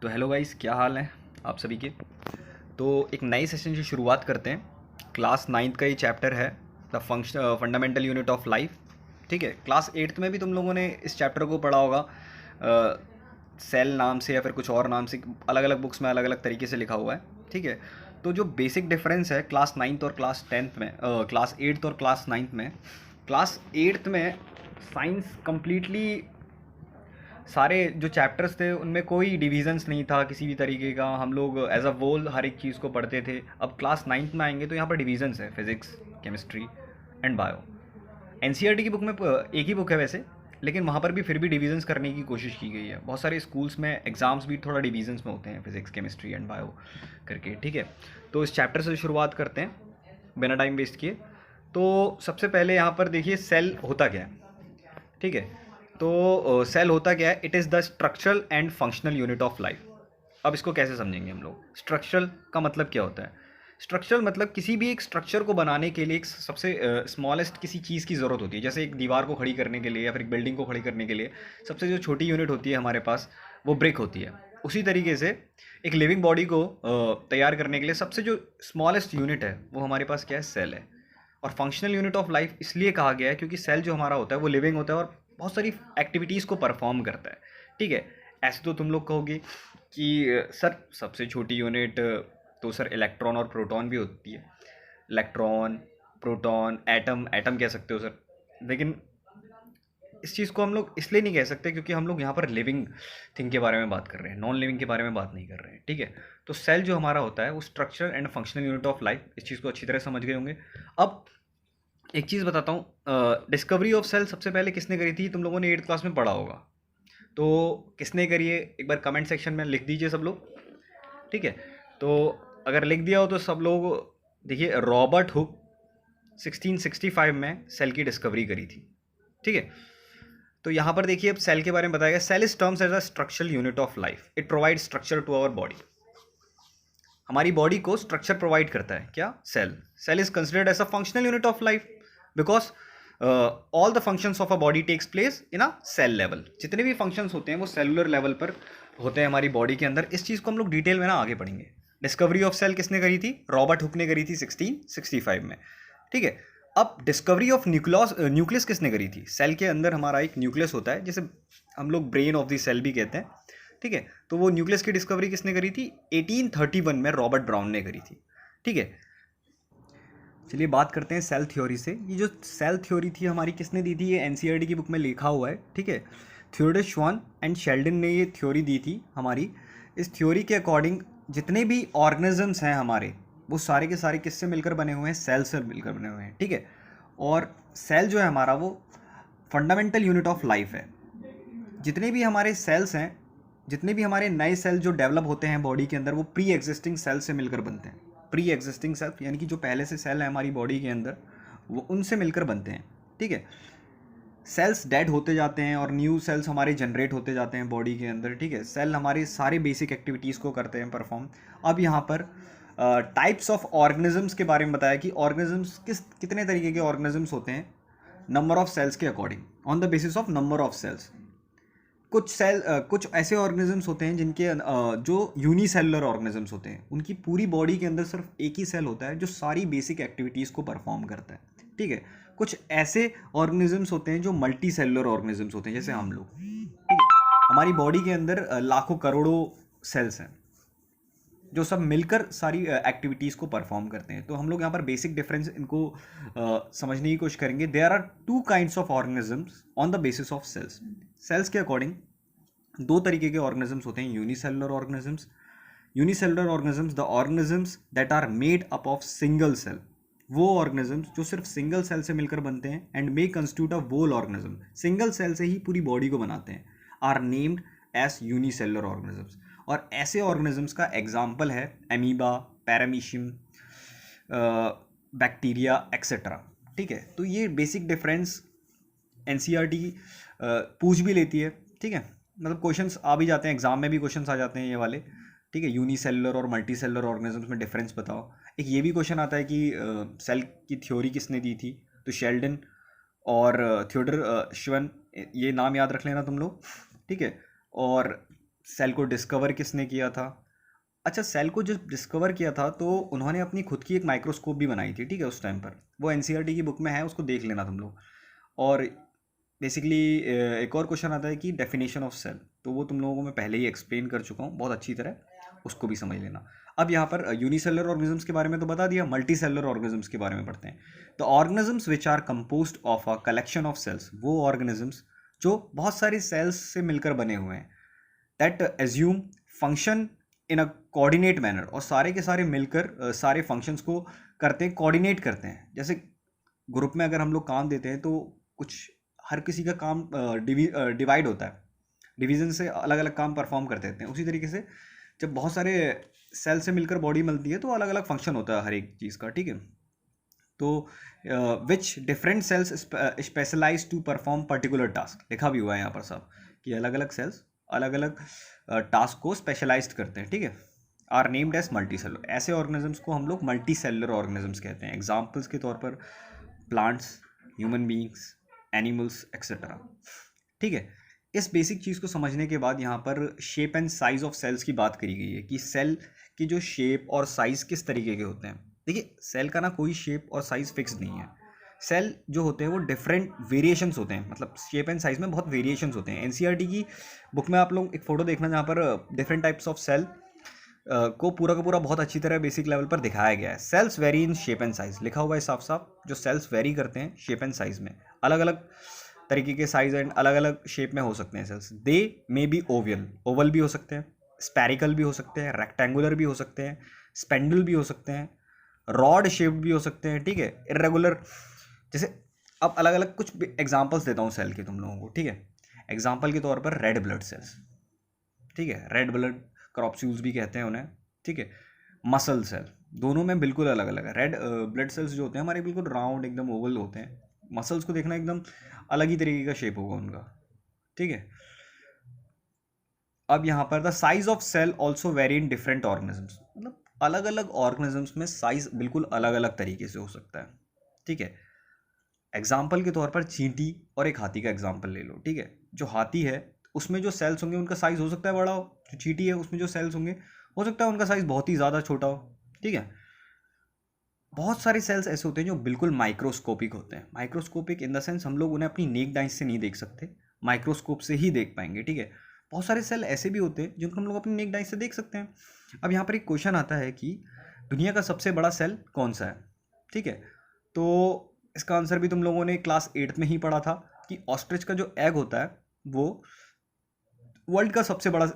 तो hello guys, क्या हाल है आप सभी के। तो एक नए सेशन की शुरुआत करते हैं। क्लास नाइन्थ का ये चैप्टर है, the fundamental unit of life. ठीक है, क्लास एट्थ में भी तुम लोगों ने इस चैप्टर को पढ़ा होगा। सेल नाम से या फिर कुछ और नाम से, अलग अलग बुक्स में अलग अलग तरीके से लिखा हुआ है। ठीक है, तो जो बेसिक डिफरेंस है क्लास नाइन्थ और क्लास टेंथ में, क्लास एट्थ और क्लास नाइन्थ में, क्लास एट्थ में साइंस कम्प्लीटली सारे जो चैप्टर्स थे उनमें कोई डिविजन्स नहीं था किसी भी तरीके का। हम लोग एज अ होल हर एक चीज़ को पढ़ते थे। अब क्लास नाइन्थ में आएंगे तो यहाँ पर डिविजन्स है, physics, chemistry and bio. NCERT की बुक में एक ही बुक है वैसे, लेकिन वहाँ पर भी फिर भी डिविजन्स करने की कोशिश की गई है। बहुत सारे स्कूल्स में एग्ज़ाम्स भी थोड़ा डिविजन्स में होते हैं, फिजिक्स, केमिस्ट्री एंड बायो करके। ठीक है, तो इस चैप्टर से शुरुआत करते हैं बिना टाइम वेस्ट किए। तो सबसे पहले यहाँ पर देखिए सेल होता क्या है। ठीक है, तो सेल होता क्या है, it is the structural and functional unit of life. अब इसको कैसे समझेंगे हम लोग। स्ट्रक्चरल का मतलब क्या होता है। स्ट्रक्चरल मतलब किसी भी एक स्ट्रक्चर को बनाने के लिए एक सबसे स्मॉलेस्ट किसी चीज़ की ज़रूरत होती है। जैसे एक दीवार को खड़ी करने के लिए या फिर एक बिल्डिंग को खड़ी करने के लिए सबसे जो छोटी यूनिट होती है हमारे पास, वो ब्रिक होती है। उसी तरीके से एक लिविंग बॉडी को तैयार करने के लिए सबसे जो स्मॉलेस्ट यूनिट है वो हमारे पास क्या है, सेल है। और फंक्शनल यूनिट ऑफ लाइफ इसलिए कहा गया है क्योंकि सेल जो हमारा होता है वो लिविंग होता है और बहुत सारी एक्टिविटीज़ को परफॉर्म करता है। ठीक है, ऐसे तो तुम लोग कहोगे कि सर सबसे छोटी यूनिट तो सर इलेक्ट्रॉन और प्रोटॉन भी होती है। इलेक्ट्रॉन, प्रोटॉन, एटम, एटम कह सकते हो सर, लेकिन इस चीज़ को हम लोग इसलिए नहीं कह सकते क्योंकि हम लोग यहाँ पर लिविंग थिंग के बारे में बात कर रहे हैं, नॉन लिविंग के बारे में बात नहीं कर रहे हैं। ठीक है, तो सेल जो हमारा होता है वो structure and functional unit of life, इस चीज़ को अच्छी तरह समझ गए होंगे। अब एक चीज़ बताता हूँ, डिस्कवरी ऑफ सेल सबसे पहले किसने करी थी, तुम लोगों ने एट्थ क्लास में पढ़ा होगा। तो किसने करी है एक बार कमेंट सेक्शन में लिख दीजिए सब लोग। ठीक है, तो अगर लिख दिया हो तो सब लोग देखिए, रॉबर्ट हुक 1665 में सेल की डिस्कवरी करी थी। ठीक है, तो यहाँ पर देखिए अब सेल के बारे में बताया गया। Cell is terms as a structural unit of life, it provide structure to our body. हमारी बॉडी को स्ट्रक्चर प्रोवाइड करता है क्या, cell. Cell is considered as a functional unit of life because all the functions of a body takes place in a cell level. जितने भी functions होते हैं वो सेलुलर लेवल पर होते हैं हमारी बॉडी के अंदर। इस चीज़ को हम लोग डिटेल में ना आगे पढ़ेंगे। डिस्कवरी ऑफ सेल किसने करी थी, रॉबर्ट हुक ने करी थी 1665 में। ठीक है, अब डिस्कवरी ऑफ न्यूक्लियस किसने करी थी। सेल के अंदर हमारा एक न्यूक्लियस होता है, जैसे हम लोग ब्रेन ऑफ द सेल भी कहते हैं। ठीक है, तो वो न्यूक्लियस की डिस्कवरी किसने करी थी, 1831 में रॉबर्ट ब्राउन ने करी थी। ठीक है, चलिए बात करते हैं सेल थ्योरी से। ये जो सेल थ्योरी थी हमारी किसने दी थी, ये एनसीईआरटी की बुक में लिखा हुआ है। ठीक है, थियोडर श्वान एंड शेल्डन ने ये थ्योरी दी थी हमारी। इस थ्योरी के अकॉर्डिंग जितने भी ऑर्गेनिजम्स हैं हमारे, वो सारे के सारे किससे मिलकर बने हुए हैं, सेल से मिलकर बने हुए हैं। ठीक है, और सेल जो है हमारा वो फंडामेंटल यूनिट ऑफ लाइफ है। जितने भी हमारे सेल्स हैं, जितने भी हमारे नए सेल जो डेवलप होते हैं बॉडी के अंदर, वो प्री एग्जिस्टिंग सेल से मिलकर बनते हैं। प्री एग्जिस्टिंग सेल यानी कि जो पहले से सेल है हमारी बॉडी के अंदर, वो उनसे मिलकर बनते हैं। ठीक है, सेल्स डेड होते जाते हैं और न्यू सेल्स हमारे जनरेट होते जाते हैं बॉडी के अंदर। ठीक है, सेल हमारी सारी बेसिक एक्टिविटीज़ को करते हैं परफॉर्म। अब यहाँ पर टाइप्स ऑफ ऑर्गेनिजम्स के बारे में बताया कि ऑर्गेनिजम्स कितने तरीके के ऑर्गेनिजम्स होते हैं नंबर ऑफ सेल्स के according, on the basis of number of cells. कुछ ऐसे ऑर्गेनिजम्स होते हैं जिनके जो यूनिसेलुलर ऑर्गेनिजम्स होते हैं, उनकी पूरी बॉडी के अंदर सिर्फ एक ही सेल होता है जो सारी बेसिक एक्टिविटीज़ को परफॉर्म करता है। ठीक है, कुछ ऐसे ऑर्गेनिजम्स होते हैं जो मल्टी सेलुलर ऑर्गेनिजम्स होते हैं, जैसे हम लोग। ठीक है, हमारी बॉडी के अंदर लाखों करोड़ों सेल्स हैं जो सब मिलकर सारी एक्टिविटीज़ को परफॉर्म करते हैं। तो हम लोग यहाँ पर बेसिक डिफरेंस इनको समझने की कोशिश करेंगे। There are two kinds of organisms on the basis of cells. Cells के अकॉर्डिंग दो तरीके के ऑर्गेनिजम्स होते हैं, unicellular organisms. Unicellular organisms, the organisms that are made up of single cell, वो ऑर्गेनिजम्स जो सिर्फ सिंगल सेल से मिलकर बनते हैं and may constitute a whole organism, single cell से ही पूरी बॉडी को बनाते हैं, are named as unicellular organisms. और ऐसे ऑर्गेनिजम्स का एग्जाम्पल है एमीबा, पैरामीशियम, बैक्टीरिया एक्सेट्रा। ठीक है, तो ये बेसिक डिफरेंस एनसीईआरटी पूछ भी लेती है। ठीक है, मतलब क्वेश्चंस आ भी जाते हैं, एग्जाम में भी क्वेश्चंस आ जाते हैं ये वाले। ठीक है, यूनिसेलुलर और मल्टी सेलुलर ऑर्गेनिजम्स में डिफरेंस बताओ। एक ये भी क्वेश्चन आता है कि सेल की थ्योरी किसने दी थी, तो शेल्डन और थियोडर श्वन, ये नाम याद रख लेना तुम लोग। ठीक है, और सेल को डिस्कवर किसने किया था? अच्छा, सेल को जब डिस्कवर किया था तो उन्होंने अपनी खुद की एक माइक्रोस्कोप भी बनाई थी, ठीक है, उस टाइम पर। वो एनसीईआरटी की बुक में है, उसको देख लेना तुम लोग। और बेसिकली एक और क्वेश्चन आता है कि डेफिनेशन ऑफ सेल, तो वो तुम लोगों को मैं पहले ही एक्सप्लेन कर चुका हूँ बहुत अच्छी तरह, उसको भी समझ लेना। अब यहाँ पर यूनिसेलुलर ऑर्गेनिजम्स के बारे में तो बता दिया, मल्टी सेलुलर ऑर्गेनिजम्स के बारे में पढ़ते हैं। तो organisms which are composed of a collection of cells, वो ऑर्गेनिजम्स जो बहुत सारी सेल्स से मिलकर बने हुए हैं, that assume function in a coordinate manner, और सारे के सारे मिलकर सारे फंक्शंस को करते हैं, कोऑर्डिनेट करते हैं। जैसे ग्रुप में अगर हम लोग काम देते हैं तो कुछ हर किसी का काम डिवाइड होता है, डिवीजन से अलग अलग काम परफॉर्म करते रहते हैं। उसी तरीके से जब बहुत सारे सेल से मिलकर बॉडी मिलती है तो अलग अलग फंक्शन होता है हर एक चीज़ का, ठीक है। तो which different cells specialize to perform particular task, लिखा भी हुआ है यहाँ पर साहब कि अलग अलग सेल्स अलग अलग टास्क को स्पेशलाइज्ड करते हैं, ठीक है। Are named as multicellular, ऐसे ऑर्गेनिजम्स को हम लोग मल्टी सेलुलर ऑर्गेनिजम्स कहते हैं। एग्जाम्पल्स के तौर पर plants, human beings, animals etcetera, ठीक है। इस बेसिक चीज़ को समझने के बाद यहाँ पर shape and size of cells की बात करी गई है कि सेल की जो शेप और साइज़ किस तरीके के होते हैं। देखिए, सेल का ना कोई शेप और साइज़ फिक्स नहीं है। सेल जो होते हैं वो डिफरेंट वेरिएशंस होते हैं, मतलब शेप एंड साइज में बहुत वेरिएशंस होते हैं। एनसीईआरटी की बुक में आप लोग एक फ़ोटो देखना जहाँ पर डिफरेंट टाइप्स ऑफ सेल को पूरा का पूरा बहुत अच्छी तरह बेसिक लेवल पर दिखाया गया है। Cells vary in shape and size, लिखा हुआ है साफ साफ, जो सेल्स वेरी करते हैं शेप एंड साइज में, अलग अलग तरीके के साइज एंड अलग अलग शेप में हो सकते हैं cells. They may be oval, oval भी हो सकते हैं, स्पेरिकल भी हो सकते हैं, रेक्टेंगुलर भी हो सकते हैं, स्पेंडल भी हो सकते हैं, रॉड शेप्ड भी हो सकते हैं, ठीक है, इरेगुलर। जैसे अब अलग अलग कुछ एग्जांपल्स देता हूँ सेल के तुम लोगों को, ठीक है। एग्जांपल के तौर पर रेड ब्लड सेल्स, ठीक है, रेड ब्लड क्रॉप्स्यूल्स भी कहते हैं उन्हें, ठीक है। मसल सेल, दोनों में बिल्कुल अलग अलग है। रेड ब्लड सेल्स जो होते हैं हमारे बिल्कुल राउंड एकदम ओवल होते हैं, मसल्स को देखना एकदम अलग ही तरीके का शेप होगा उनका, ठीक है। अब यहाँ पर the size of cell also vary in different organisms, मतलब अलग अलग ऑर्गेनिजम्स में साइज बिल्कुल अलग अलग तरीके से हो सकता है, ठीक है। एग्जाम्पल के तौर पर चींटी और एक हाथी का एग्जाम्पल ले लो, ठीक है। जो हाथी है उसमें जो सेल्स होंगे उनका साइज हो सकता है बड़ा हो, जो चींटी है उसमें जो सेल्स होंगे हो सकता है उनका साइज बहुत ही ज़्यादा छोटा हो, ठीक है। बहुत सारे सेल्स ऐसे होते हैं जो बिल्कुल माइक्रोस्कोपिक होते हैं। माइक्रोस्कोपिक इन द सेंस हम लोग उन्हें अपनी नेक्ड आइज से नहीं देख सकते, माइक्रोस्कोप से ही देख पाएंगे, ठीक है। बहुत सारे सेल ऐसे भी होते हैं जिनको हम लोग अपनी नेक्ड आइज से देख सकते हैं। अब यहाँ पर एक क्वेश्चन आता है कि दुनिया का सबसे बड़ा सेल कौन सा है, ठीक है। तो इसका आंसर भी तुम लोगों ने क्लास 8 में ही पढ़ा था कि ऑस्ट्रिच का जो एग होता है वो वर्ल्ड का सबसे बड़ा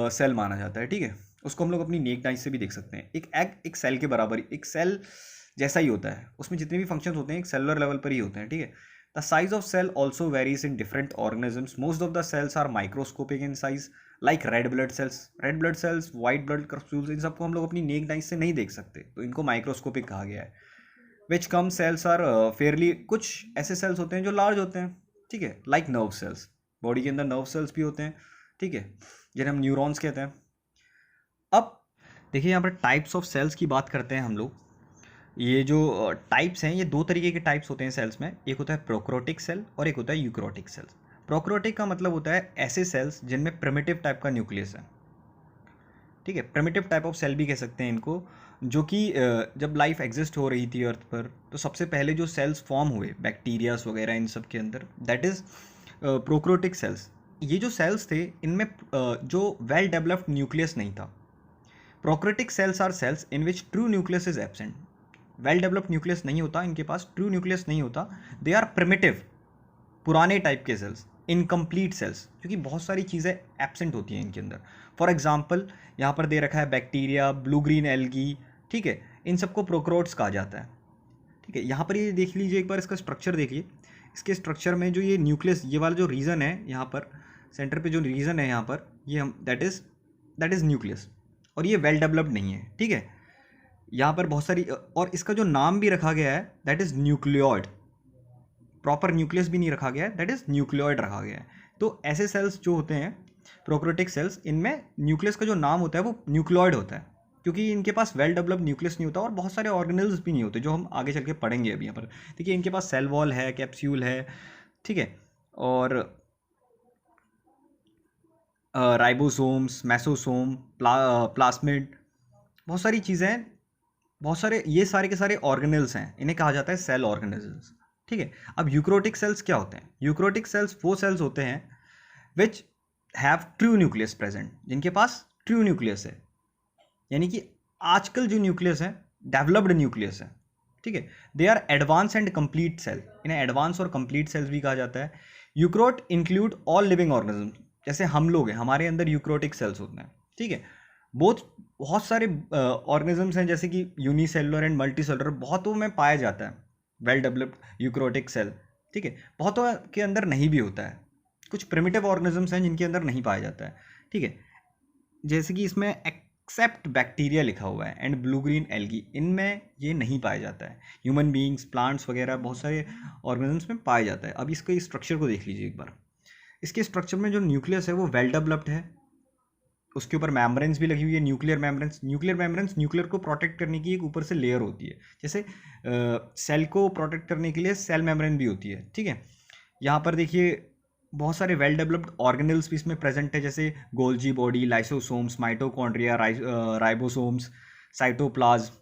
सेल माना जाता है, ठीक है। उसको हम लोग अपनी नेक्ड आइज से भी देख सकते हैं। एक एग एक सेल के बराबर, एक सेल जैसा ही होता है, उसमें जितने भी फंक्शंस होते हैं एक सेलुलर लेवल पर ही होते हैं, ठीक है। The size of cell also varies in different organisms, most of the cells are microscopic in size, like red blood cells. Red blood cells, white blood capsules, इन सबको हम लोग अपनी नेक्ड आइज से नहीं देख सकते, तो इनको माइक्रोस्कोपिक कहा गया है। विच कम सेल्स आर फेयरली, कुछ ऐसे सेल्स होते हैं जो लार्ज होते हैं, ठीक है, लाइक नर्व सेल्स। बॉडी के अंदर नर्व सेल्स भी होते हैं, ठीक है, जिन्हें हम न्यूरॉन्स कहते हैं। अब देखिए यहाँ पर टाइप्स ऑफ सेल्स की बात करते हैं हम लोग। ये जो टाइप्स हैं, ये दो तरीके के टाइप्स होते हैं सेल्स में, एक होता है प्रोकैरियोटिक सेल और एक होता है यूकैरियोटिक सेल्स। प्रोकैरियोटिक का मतलब होता है ऐसे सेल्स जिनमें प्रिमिटिव टाइप का न्यूक्लियस है, ठीक है, प्रिमिटिव टाइप ऑफ सेल भी कह सकते हैं इनको, जो कि जब लाइफ एग्जिस्ट हो रही थी अर्थ पर तो सबसे पहले जो सेल्स फॉर्म हुए बैक्टीरियाज वगैरह इन सब के अंदर, दैट इज़ प्रोकैरियोटिक सेल्स। ये जो सेल्स थे इनमें जो वेल डेवलप्ड न्यूक्लियस नहीं था। Prokaryotic cells are cells in which true nucleus is absent, well developed nucleus नहीं होता इनके पास, ट्रू न्यूक्लियस नहीं होता। दे आर प्रिमिटिव, पुराने टाइप के सेल्स, इनकम्प्लीट सेल्स, क्योंकि बहुत सारी चीज़ें एब्सेंट होती हैं इनके अंदर। फॉर एग्जाम्पल यहाँ पर दे रखा है बैक्टीरिया, ब्लू ग्रीन एल्गी, ठीक है, इन सबको प्रोकैरियोट्स कहा जाता है, ठीक है। यहाँ पर ये देख लीजिए एक बार, इसका स्ट्रक्चर देखिए। इसके स्ट्रक्चर में जो ये न्यूक्लियस, ये वाला जो रीजन है यहाँ पर सेंटर पे जो रीजन है यहाँ पर, ये हम दैट इज़ न्यूक्लियस, और ये वेल डेवलप्ड नहीं है, ठीक है। यहाँ पर बहुत सारी, और इसका जो नाम भी रखा गया है that is nucleoid, proper nucleus भी नहीं रखा गया है, दैट इज़ न्यूक्लियोइड रखा गया है। तो ऐसे सेल्स जो होते हैं प्रोकैरियोटिक सेल्स, इनमें न्यूक्लियस का जो नाम होता है वो न्यूक्लियोइड होता है, क्योंकि इनके पास वेल डेवलप्ड न्यूक्लियस नहीं होता और बहुत सारे ऑर्गेनेल्स भी नहीं होते, जो हम आगे चल के पढ़ेंगे अभी यहाँ पर। देखिए इनके पास सेल वॉल है, कैप्सूल है, ठीक है, और राइबोसोम्स, मेसोसोम, प्लास्मिड, बहुत सारी चीज़ें हैं, बहुत सारे ये सारे के सारे ऑर्गेनेल्स हैं, इन्हें कहा जाता है सेल ऑर्गेनिजम्स। ठीक है, अब यूक्रोटिक सेल्स क्या होते हैं? यूक्रोटिक सेल्स वो सेल्स होते हैं which have true nucleus present, जिनके पास ट्रू न्यूक्लियस है, यानी कि आजकल जो न्यूक्लियस है डेवलप्ड न्यूक्लियस है। ठीक है, they are advance and complete cell, इन्हें एडवांस और कंप्लीट सेल्स भी कहा जाता है। Eukaryote include all living organism, जैसे हम लोग हैं, हमारे अंदर यूक्रोटिक सेल्स होते हैं। ठीक है, बहुत सारे ऑर्गेनिजम्स हैं जैसे कि यूनिसेलुलर एंड मल्टी सेलुलर, बहुतों में पाया जाता है वेल डेवलप्ड यूक्रोटिक सेल। ठीक है, बहुतों के अंदर नहीं भी होता है, कुछ प्रिमिटिव ऑर्गेनिजम्स हैं जिनके अंदर नहीं पाया जाता है। ठीक है, जैसे कि इसमें एक्सेप्ट बैक्टीरिया लिखा हुआ है एंड ब्लू ग्रीन एल्गी, इनमें ये नहीं पाया जाता है। ह्यूमन बीइंग्स, प्लांट्स वगैरह बहुत सारे ऑर्गेनिजम्स में पाया जाता है। अब इसके स्ट्रक्चर को देख लीजिए एक बार। इसके स्ट्रक्चर में जो न्यूक्लियस है वो वेल डेवलप्ड है, उसके ऊपर मेम्ब्रेन्स भी लगी हुई है, न्यूक्लियर मेम्ब्रेन्स। न्यूक्लियर को प्रोटेक्ट करने की एक ऊपर से लेयर होती है, जैसे सेल को प्रोटेक्ट करने के लिए सेल मेम्ब्रेन भी होती है। ठीक है, यहाँ पर देखिए बहुत सारे वेल डेवलप्ड ऑर्गेनल्स भी इसमें प्रेजेंट है, जैसे Golgi body, lysosomes, mitochondria, ribosomes, cytoplasm.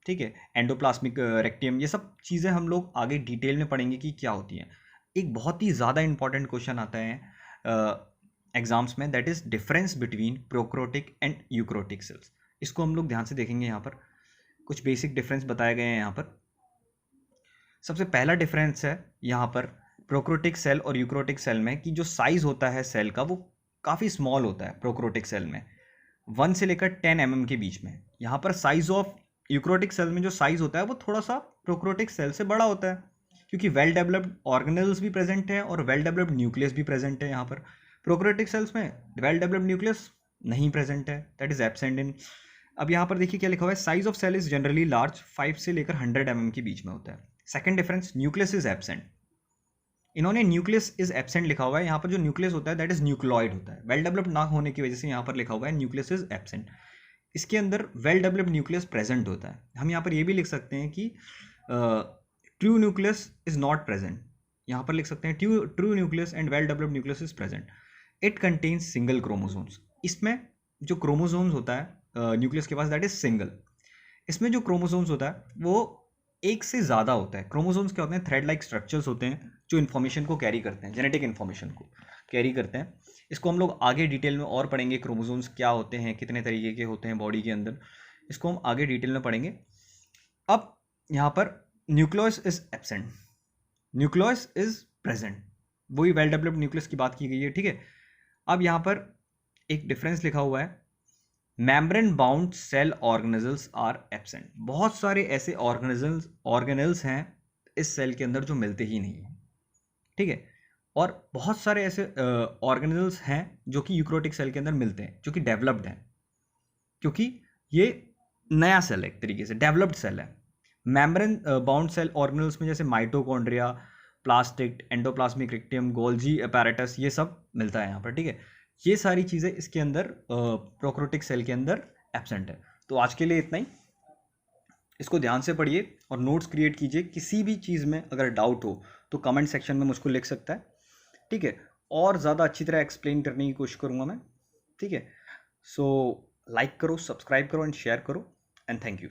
ठीक है, एंडोप्लाज्मिक रेक्टियम, ये सब चीज़ें हम लोग आगे डिटेल में पढ़ेंगे कि क्या होती हैं। एक बहुत ही ज़्यादा इंपॉर्टेंट क्वेश्चन आता है एग्जाम्स में, that is difference between prokaryotic and eukaryotic cells. इसको हम लोग ध्यान से देखेंगे। यहाँ पर कुछ बेसिक डिफरेंस बताए गए हैं। यहाँ पर सबसे पहला डिफरेंस है यहाँ पर प्रोक्रोटिक सेल और यूक्रोटिक सेल में कि जो साइज होता है सेल का वो काफ़ी स्मॉल होता है। प्रोक्रोटिक सेल में 1 से लेकर 10 mm के बीच में। यहाँ पर साइज ऑफ यूक्रोटिक सेल में जो साइज होता है वो थोड़ा सा प्रोक्रोटिक सेल से बड़ा होता है, क्योंकि वेल डेवलप्ड ऑर्गेनल्स भी प्रेजेंट है और वेल डेवलप्ड न्यूक्लियस भी प्रेजेंट है। यहाँ पर प्रोक्रोटिक सेल्स में वेल डेवलप्ड न्यूक्लियस नहीं प्रेजेंट है, दैट इज एब्सेंट इन। अब यहाँ पर देखिए क्या लिखा हुआ है, size of cell is generally large, 5 से लेकर 100 mm के बीच में होता है। Second difference, nucleus is absent. इन्होंने न्यूक्लियस इज एब्सेंट लिखा हुआ है, यहाँ पर जो न्यूक्लियस होता है दैट इज न्यूक्लॉइड होता है। वेल डेवलप्ड ना होने की वजह से यहाँ पर लिखा हुआ है न्यूक्लियस इज एब्सेंट। इसके अंदर वेल डेवलप्ड न्यूक्लियस प्रेजेंट होता है। हम यहाँ पर ये भी लिख सकते हैं कि true nucleus is not present, यहाँ पर लिख सकते हैं true nucleus and well developed nucleus is present. It contains single chromosomes, इसमें जो क्रोमोसोम्स होता है न्यूक्लियस के पास दैट इज सिंगल। इसमें जो क्रोमोसोम्स होता है वो एक से ज़्यादा होता है। क्रोमोसोम्स क्या होते हैं, थ्रेड लाइक स्ट्रक्चर्स होते हैं जो इन्फॉर्मेशन को कैरी करते हैं, जेनेटिक इन्फॉर्मेशन को कैरी करते हैं। इसको हम लोग आगे डिटेल में और पढ़ेंगे, क्रोमोसोम्स क्या होते हैं, कितने तरीके के होते हैं बॉडी के अंदर, इसको हम आगे डिटेल में पढ़ेंगे। अब यहाँ पर nucleus is absent, nucleus is present, वही वेल डेवलप्ड न्यूक्लियस की बात की गई है। ठीक है, अब यहाँ पर एक डिफरेंस लिखा हुआ है, membrane bound cell organelles are absent. बहुत सारे ऐसे ऑर्गेनल्स हैं इस सेल के अंदर जो मिलते ही नहीं हैं। ठीक है, और बहुत सारे ऐसे ऑर्गेनल्स हैं जो कि यूक्रोटिक सेल के अंदर मिलते हैं, जो कि डेवलप्ड हैं, क्योंकि ये नया सेल है, एक तरीके से डेवलप्ड सेल है। मेम्ब्रेन बाउंड सेल ऑर्गेनल्स में जैसे mitochondria, plastid, endoplasmic reticulum, Golgi apparatus, ये सब मिलता है यहाँ पर। ठीक है, ये सारी चीज़ें इसके अंदर प्रोक्रोटिक सेल के अंदर एब्सेंट है। तो आज के लिए इतना ही, इसको ध्यान से पढ़िए और नोट्स क्रिएट कीजिए। किसी भी चीज़ में अगर डाउट हो तो कमेंट सेक्शन में मुझको लिख सकता है। ठीक है, और ज़्यादा अच्छी तरह एक्सप्लेन करने की कोशिश करूँगा मैं। ठीक है, सो लाइक करो, सब्सक्राइब करो एंड शेयर करो, एंड थैंक यू।